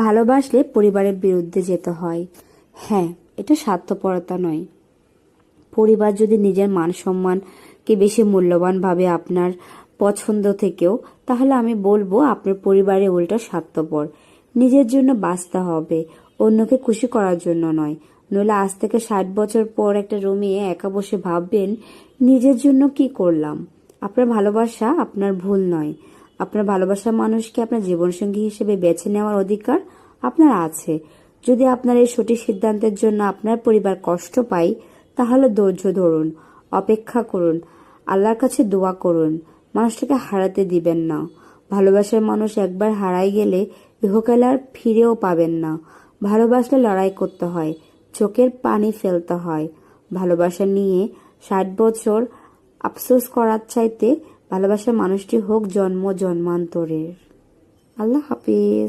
ভালোবাসলে পরিবারের বিরুদ্ধে যেতে হয়। হ্যাঁ, এটা স্বার্থপরতা নয়। পরিবার যদি নিজের মান সম্মানকে বেশি মূল্যবান ভাবে আপনার পছন্দ থেকেও, তাহলে আমি বলবো আপনার পরিবারে উল্টো স্বার্থপর। নিজের জন্য বাঁচতে হবে, অন্যকে খুশি করার জন্য নয়। নইলে আজ থেকে 60 বছর পর একটা রুমে একা বসে ভাববেন, নিজের জন্য কি করলাম। আপনার ভালোবাসা আপনার ভুল নয়। আপনার ভালোবাসার মানুষকে আপনার জীবনসঙ্গী হিসেবে বেছে নেওয়ার অধিকার আপনার আছে। যদি আপনার এই সঠিক সিদ্ধান্তের জন্য আপনার পরিবার কষ্ট পায়, তাহলে ধৈর্য ধরুন, অপেক্ষা করুন, আল্লাহর কাছে দোয়া করুন। মানুষটাকে হারাতে দিবেন না। ভালোবাসার মানুষ একবার হারাই গেলে ইহকালে আর ফিরেও পাবেন না। ভালোবাসলে লড়াই করতে হয়, চোখের পানি ফেলতে হয়। ভালোবাসা নিয়ে 60 বছর আফসোস করার চাইতে ভালোবাসার মানুষটি হোক জন্ম জন্মান্তরের। আল্লাহ হাফিজ।